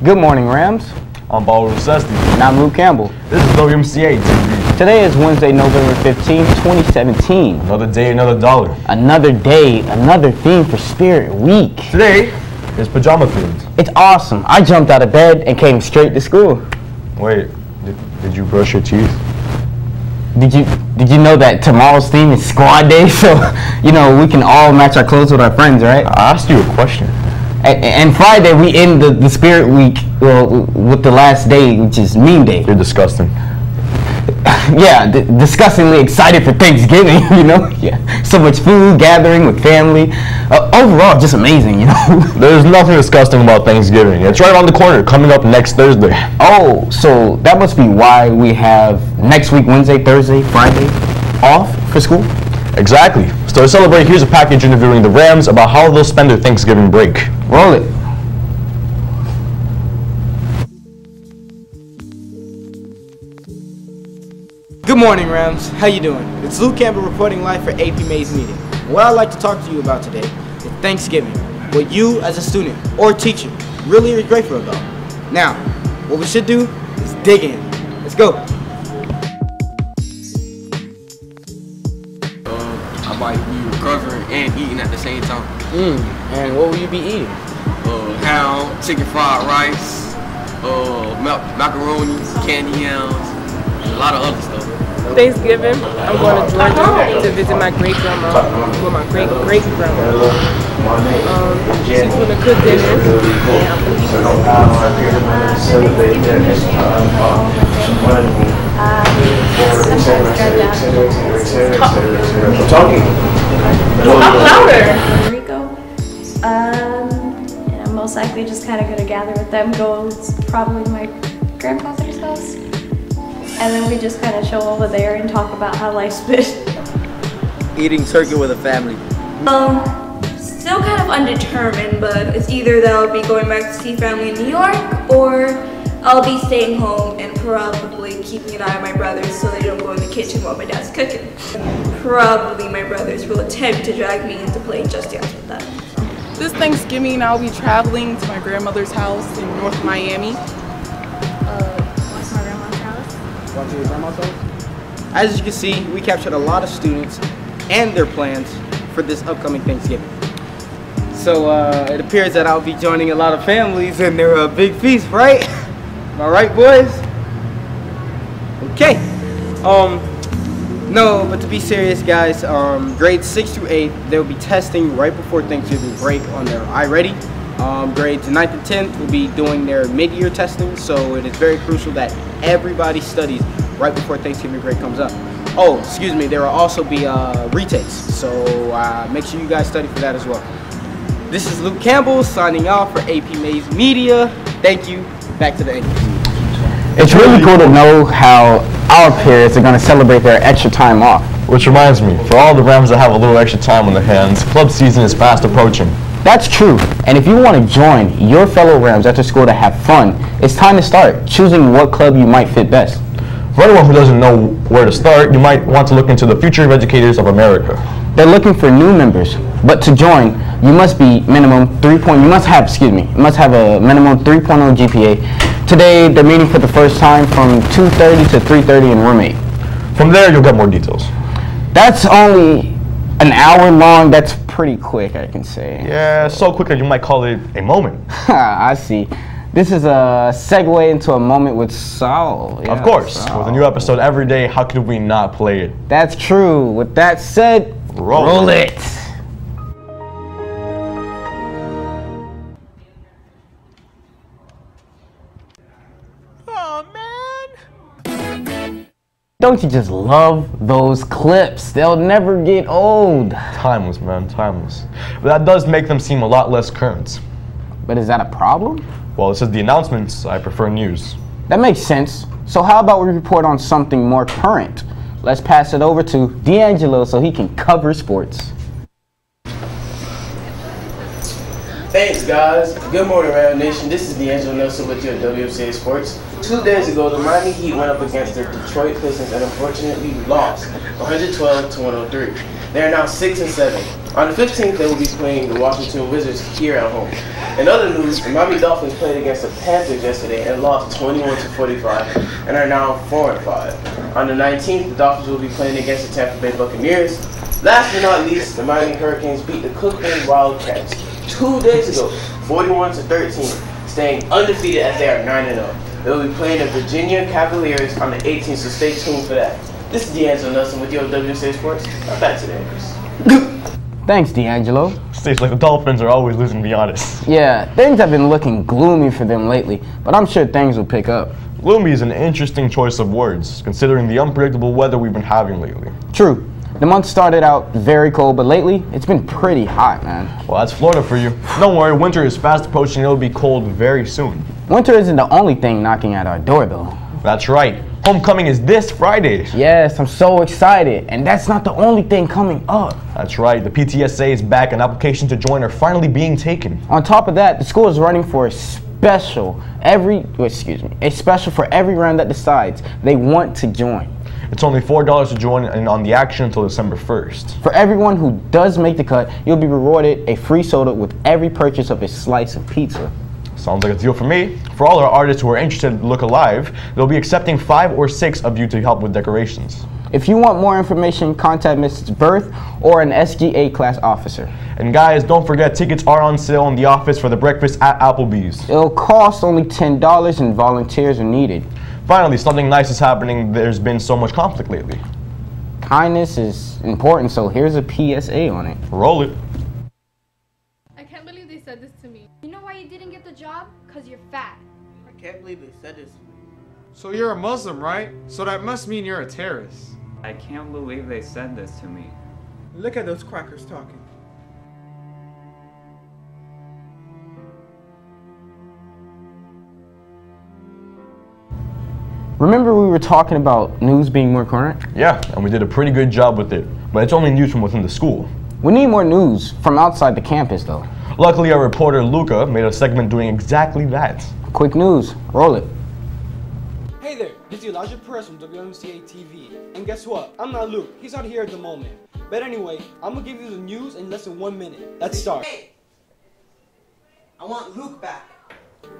Good morning, Rams. I'm Paul Rusesti. And I'm Luke Campbell. This is WMCAtv. Today is Wednesday, November 15, 2017. Another day, another dollar. Another day, another theme for Spirit Week. Today is pajama themed. It's awesome. I jumped out of bed and came straight to school. Wait, did you brush your teeth? Did you know that tomorrow's theme is squad day? So, we can all match our clothes with our friends, right? I asked you a question. And Friday, we end the Spirit Week with the last day, which is meme day. You're disgusting. Yeah, disgustingly excited for Thanksgiving, Yeah, so much food, gathering with family. Overall, just amazing, There's nothing disgusting about Thanksgiving. It's right around the corner, coming up next Thursday. Oh, so that must be why we have next week, Wednesday, Thursday, Friday, off for school? Exactly. So to celebrate, here's a package interviewing the Rams about how they'll spend their Thanksgiving break. Roll it. Good morning, Rams. How you doing? It's Luke Campbell reporting live for APMays Media. What I'd like to talk to you about today is Thanksgiving. What you, as a student or teacher, really are grateful about. Now, what we should do is dig in. Let's go. I might be recovering and eating at the same time. And what will you be eating? Ham, chicken fried rice, macaroni, candy yams, and a lot of other stuff. Thanksgiving, I'm going to Georgia to visit my great-grandma, well, my great-great-grandma. She's going to cook dinner. Talk louder. Rico, and I'm most likely just kind of going to gather with them, go probably to my grandfather's house. And then we just kind of chill over there and talk about how life's been. Eating turkey with a family. Still kind of undetermined, but it's either that I'll be going back to see family in New York, or I'll be staying home and probably keeping an eye on my brothers so they don't go in the kitchen while my dad's cooking. Probably my brothers will attempt to drag me into playing Just Dance with them. This Thanksgiving, I'll be traveling to my grandmother's house in North Miami. Going to your grandma's house? As you can see, we captured a lot of students and their plans for this upcoming Thanksgiving. So it appears that I'll be joining a lot of families in their big feast, right? Am I right, boys? Okay. No, but to be serious, guys, grades 6 through 8, they'll be testing right before Thanksgiving break on their iReady. Grades 9th and 10th will be doing their mid-year testing, so it is very crucial that everybody studies right before Thanksgiving break comes up. Oh, excuse me, there will also be retakes, so make sure you guys study for that as well. This is Luke Campbell signing off for APMays Media. Thank you. Back to the end. It's really cool to know how our peers are going to celebrate their extra time off. Which reminds me, for all the Rams that have a little extra time on their hands, club season is fast approaching. That's true, and if you want to join your fellow Rams after school to have fun, it's time to start choosing what club you might fit best. For anyone who doesn't know where to start, you might want to look into the Future Educators of America. They're looking for new members, but to join, you must be minimum you must have a minimum 3.0 GPA. Today, they're meeting for the first time from 2:30 to 3:30 in room 8. From there, you'll get more details. That's only an hour long. That's pretty quick, I can say. Yeah, so quick that you might call it a moment. I see. This is a segue into a moment with Saul. Yeah, of course, Saul. with a new episode every day, how could we not play it? That's true. With that said, roll it. Oh, man. Don't you just love those clips? They'll never get old. Timeless, man, timeless. But that does make them seem a lot less current. But is that a problem? Well, this is the announcements. I prefer news. That makes sense. So how about we report on something more current? Let's pass it over to D'Angelo so he can cover sports. Thanks, guys. Good morning, Ram Nation. This is D'Angelo Nelson with your WMCA Sports. 2 days ago, the Miami Heat went up against the Detroit Pistons and unfortunately lost 112 to 103. They are now 6-7. On the 15th, they will be playing the Washington Wizards here at home. In other news, the Miami Dolphins played against the Panthers yesterday and lost 21 to 45 and are now 4-5. On the 19th, the Dolphins will be playing against the Tampa Bay Buccaneers. Last but not least, the Miami Hurricanes beat the Cookman Wildcats 2 days ago, 41 to 13, staying undefeated as they are 9-0. They will be playing the Virginia Cavaliers on the 18th, so stay tuned for that. This is D'Angelo Nelson with your WMCA Sports. Now back to the anchors. Thanks, D'Angelo. Seems like the Dolphins are always losing, to be honest. Yeah, things have been looking gloomy for them lately, but I'm sure things will pick up. Gloomy is an interesting choice of words, considering the unpredictable weather we've been having lately. True. The month started out very cold, but lately, it's been pretty hot, man. Well, that's Florida for you. Don't worry, winter is fast approaching and it'll be cold very soon. Winter isn't the only thing knocking at our door, though. That's right. Homecoming is this Friday. Yes, I'm so excited. And that's not the only thing coming up. That's right. The PTSA is back and applications to join are finally being taken. On top of that, the school is running for a special for every round that decides they want to join. It's only $4 to join and on the action until December 1st. For everyone who does make the cut, you'll be rewarded a free soda with every purchase of a slice of pizza. Sounds like a deal for me. For all our artists who are interested to look alive, they'll be accepting 5 or 6 of you to help with decorations. If you want more information, contact Mrs. Berth or an SGA class officer. And guys, don't forget tickets are on sale in the office for the breakfast at Applebee's. It'll cost only $10 and volunteers are needed. Finally, something nice is happening. There's been so much conflict lately. Kindness is important, so here's a PSA on it. Roll it. I can't believe they said this to me. You know why you didn't get the job? Because you're fat. I can't believe they said this to me. So you're a Muslim, right? So that must mean you're a terrorist. I can't believe they said this to me. Look at those crackers talking. Remember we were talking about news being more current? Yeah, and we did a pretty good job with it. But it's only news from within the school. We need more news from outside the campus, though. Luckily, our reporter, Luca, made a segment doing exactly that. Quick news. Roll it. Hey there, this is Elijah Perez from WMCAtv. And guess what? I'm not Luke. He's not here at the moment. But anyway, I'm going to give you the news in less than 1 minute. Let's start. Hey! I want Luke back.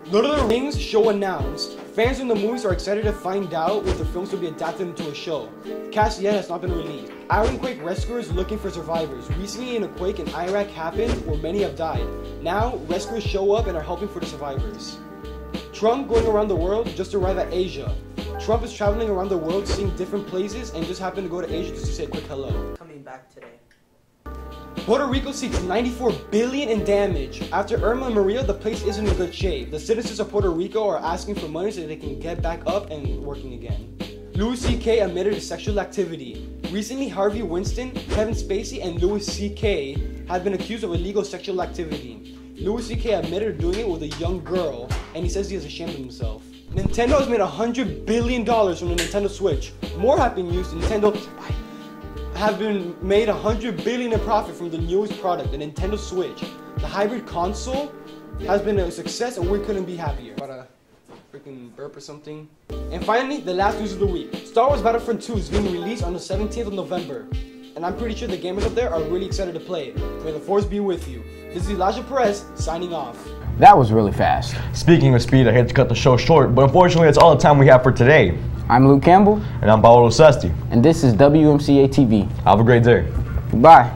Lord of the Rings show announced. Fans in the movies are excited to find out if the films will be adapted into a show. The cast yet has not been released. Ironquake rescuers looking for survivors. Recently, a quake in Iraq happened where many have died. Now, rescuers show up and are helping for the survivors. Trump going around the world just arrived at Asia. Trump is traveling around the world seeing different places and just happened to go to Asia just to say a quick hello. Coming back today. Puerto Rico seeks $94 billion in damage. After Irma and Maria, the place isn't in good shape. The citizens of Puerto Rico are asking for money so they can get back up and working again. Louis C.K. admitted to sexual activity. Recently, Harvey Weinstein, Kevin Spacey, and Louis C.K. have been accused of illegal sexual activity. Louis C.K. admitted to doing it with a young girl, and he says he is ashamed of himself. Nintendo has made $100 billion from the Nintendo Switch. More have been used. Nintendo have been made $100 billion in profit from the newest product, the Nintendo Switch. The hybrid console has been a success, and we couldn't be happier. About a freaking burp or something. And finally, the last news of the week. Star Wars Battlefront 2 is being released on the 17th of November. And I'm pretty sure the gamers up there are really excited to play it. May the force be with you. This is Elijah Perez, signing off. That was really fast. Speaking of speed, I hate to cut the show short, but unfortunately that's all the time we have for today. I'm Luke Campbell. And I'm Paolo Sesti. And this is WMCAtv. Have a great day. Goodbye.